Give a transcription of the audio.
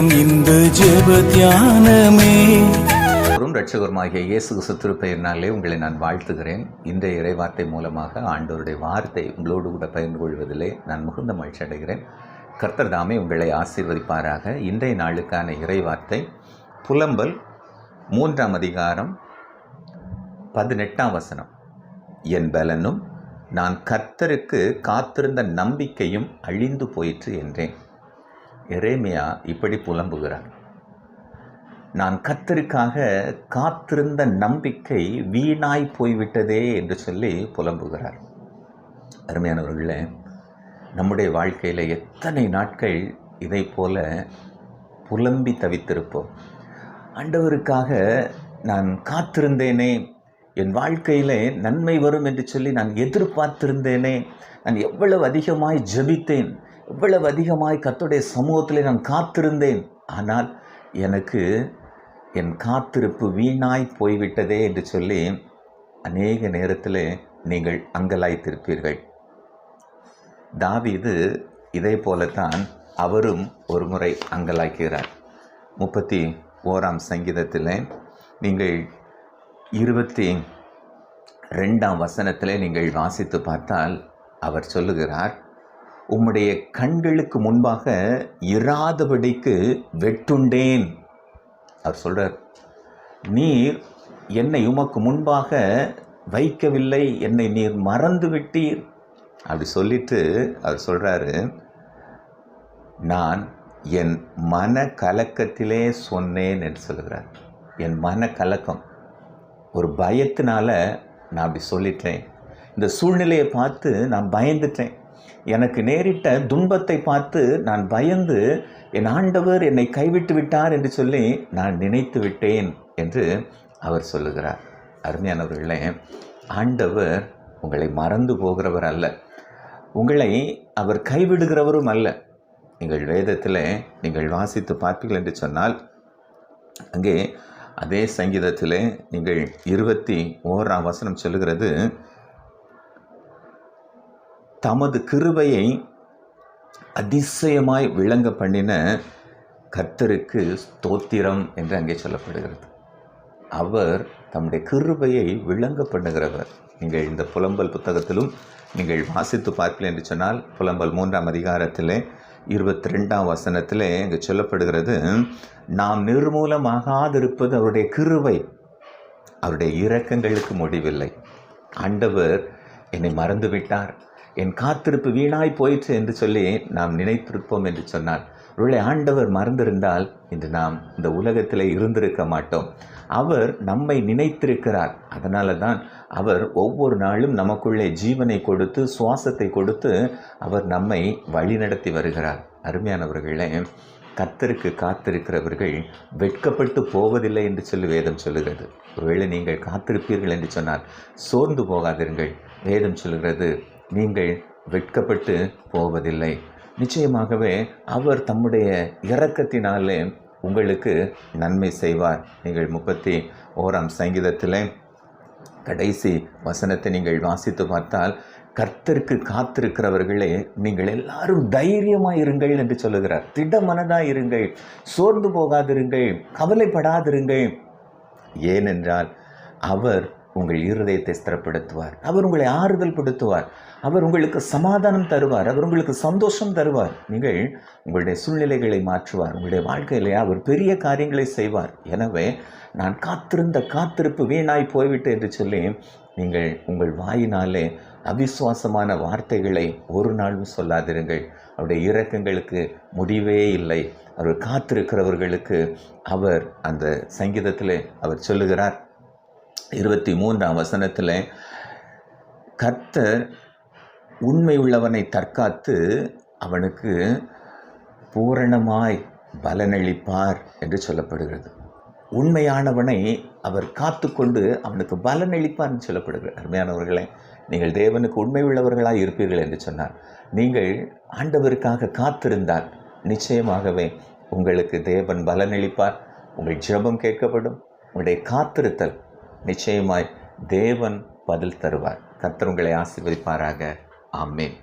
நேரம் இந்த ஜெப தியானமே. இரட்சகருமாகிய இயேசு கிறிஸ்து திருப்பெயரினாலே உங்களை நான் வாழ்த்துகிறேன். இன்றைய இறைவார்த்தை மூலமாக ஆண்டவருடைய வார்த்தை உங்களோடு கூட பகிர்ந்து கொள்வதிலே நான் மிகுந்த மகிழ்ச்சி அடைகிறேன். கர்த்தர் தாமே உங்களை ஆசீர்வதிப்பாராக. இன்றைய நாளுக்கான இறைவார்த்தை புலம்பல் 3ஆம் அதிகாரம் 18ஆம் வசனம். என் பலனும் நான் கர்த்தருக்கு காத்திருந்த நம்பிக்கையும் அழிந்து போயிற்று என்றேன். எரேமியா இப்படி புலம்புகிறார். நான் கர்த்தருக்காக காத்திருந்த நம்பிக்கை வீணாய் போய்விட்டதே என்று சொல்லி புலம்புகிறார். அருமையானவர்களே, நம்முடைய வாழ்க்கையில் எத்தனை நாட்கள் இதை போல புலம்பி தவித்திருப்போம். ஆண்டவருக்காக நான் காத்திருந்தேனே, என் வாழ்க்கையிலே நன்மை வரும் என்று சொல்லி நான் எதிர்பார்த்திருந்தேனே, நான் எவ்வளவு அதிகமாய் ஜெபித்தேன், எவ்வளவு அதிகமாய் கர்த்தருடைய சமூகத்தில் நான் காத்திருந்தேன், ஆனால் எனக்கு என் காத்திருப்பு வீணாய் போய்விட்டதே என்று சொல்லி அநேக நேரத்தில் நீங்கள் அங்கலாய்த்திருப்பீர்கள். தாவீது இதே போலத்தான் அவரும் ஒரு முறை அங்கலாய்க்கிறார். 31ஆம் சங்கீதத்தில் நீங்கள் 22ஆம் வசனத்தில் நீங்கள் வாசித்து பார்த்தால் அவர் சொல்லுகிறார், உம்முடைய கண்களுக்கு முன்பாக இராதபடிக்கு வெட்டுண்டேன். அவர் சொல்கிறார், நீர் என்னை உமக்கு முன்பாக வைக்கவில்லை, என்னை நீர் மறந்து விட்டீர். அப்படி சொல்லிட்டு அவர் சொல்கிறாரு, நான் என் மன கலக்கத்திலே சொன்னேன் என்று சொல்லுகிறார். என் மன கலக்கம், ஒரு பயத்தினால நான் அப்படி சொல்லிட்டேன். இந்த சூழ்நிலையை பார்த்து நான் பயந்துட்டேன். எனக்கு நேரிட்ட துன்பத்தை பார்த்து நான் பயந்து என் ஆண்டவர் என்னை கைவிட்டு விட்டார் என்று சொல்லி நான் நினைத்து விட்டேன் என்று அவர் சொல்லுகிறார். அருமையானவர்களே, ஆண்டவர் உங்களை மறந்து போகிறவர் அல்ல, உங்களை அவர் கைவிடுகிறவரும் அல்ல. நீங்கள் வேதத்தில் நீங்கள் வாசித்து பார்ப்பீர்கள் என்று சொன்னால், அங்கே அதே சங்கீதத்தில் நீங்கள் 21ஆம் வசனம் சொல்லுகிறது, தமது கிருபையை அதிசயமாய் விளங்க பண்ணின கர்த்தருக்கு ஸ்தோத்திரம் என்று அங்கே சொல்லப்படுகிறது. அவர் தம்முடைய கிருபையை விளங்க பண்ணுகிறவர். நீங்கள் இந்த புலம்பல் புத்தகத்திலும் நீங்கள் வாசித்து பார்ப்பீர்கள் என்று சொன்னால், புலம்பல் 3ஆம் அதிகாரத்தில் 22ஆம் வசனத்தில் இங்கே சொல்லப்படுகிறது, நாம் நிர்மூலமாகாதிருப்பது அவருடைய கிருபை, அவருடைய இரக்கங்களுக்கு முடிவில்லை. ஆண்டவர் என்னை மறந்து விட்டார், என் காத்திருப்பு வீணாய் போயிற்று என்று சொல்லி நாம் நினைத்திருப்போம் என்று சொன்னால், ஒருவேளை ஆண்டவர் மறந்திருந்தால் இன்று நாம் இந்த உலகத்தில் இருந்திருக்க மாட்டோம். அவர் நம்மை நினைத்திருக்கிறார். அதனால தான் அவர் ஒவ்வொரு நாளும் நமக்குள்ளே ஜீவனை கொடுத்து சுவாசத்தை கொடுத்து அவர் நம்மை வழிநடத்தி வருகிறார். அருமையானவர்களே, கர்த்தருக்கு காத்திருக்கிறவர்கள் வெட்கப்பட்டு போவதில்லை என்று சொல்லி வேதம் சொல்லுகிறது. ஒருவேளை நீங்கள் காத்திருப்பீர்கள் என்று சொன்னால் சோர்ந்து போகாதிருங்கள். வேதம் சொல்லுகிறது, நீங்கள் வெட்கப்பட்டு போவதில்லை. நிச்சயமாகவே அவர் தம்முடைய இரக்கத்தினாலே உங்களுக்கு நன்மை செய்வார். நீங்கள் 31ஆம் சங்கீதத்தில் கடைசி வசனத்தை நீங்கள் வாசித்து பார்த்தால், கர்த்தருக்கு காத்திருக்கிறவர்களே நீங்கள் எல்லாரும் தைரியமாக இருங்கள் என்று சொல்லுகிறார். திடமனதாக இருங்கள், சோர்ந்து போகாதிருங்கள், கவலைப்படாதிருங்கள். ஏனென்றால் அவர் உங்கள் இருதயத்தை ஸ்திரப்படுத்துவார், அவர் உங்களை ஆறுதல் படுத்துவார், அவர் உங்களுக்கு சமாதானம் தருவார், அவர் உங்களுக்கு சந்தோஷம் தருவார். நீங்கள் உங்களுடைய சூழ்நிலைகளை மாற்றுவார், உங்களுடைய வாழ்க்கையிலே அவர் பெரிய காரியங்களை செய்வார். எனவே நான் காத்திருந்த காத்திருப்பு வீணாய் போய்விட்டு என்று சொல்லி நீங்கள் உங்கள் வாயினாலே அவிசுவாசமான வார்த்தைகளை ஒரு நாளும் சொல்லாதிருங்கள். அவருடைய இரக்கங்களுக்கு முடிவே இல்லை. அவர் காத்திருக்கிறவர்களுக்கு அவர் அந்த சங்கீதத்தில் அவர் சொல்லுகிறார், 23ஆம் வசனத்தில், கர்த்தர் உண்மை உள்ளவனை தற்காத்து அவனுக்கு பூரணமாய் பலனளிப்பார் என்று சொல்லப்படுகிறது. உண்மையானவனை அவர் காத்து கொண்டு அவனுக்கு பலனளிப்பார் என்று சொல்லப்படுகிறது. அருமையானவர்களே, நீங்கள் தேவனுக்கு உண்மை உள்ளவர்களாக இருப்பீர்கள் என்று சொன்னார், நீங்கள் ஆண்டவருக்காக காத்திருந்தால் நிச்சயமாகவே உங்களுக்கு தேவன் பலனளிப்பார். உங்கள் ஜெபம் கேட்கப்படும். உங்களுடைய காத்திருத்தல் நிச்சயமாய் தேவன் பதில் தருவார். கர்த்தர் உங்களை ஆசீர்வதிப்பாராக. ஆமென்.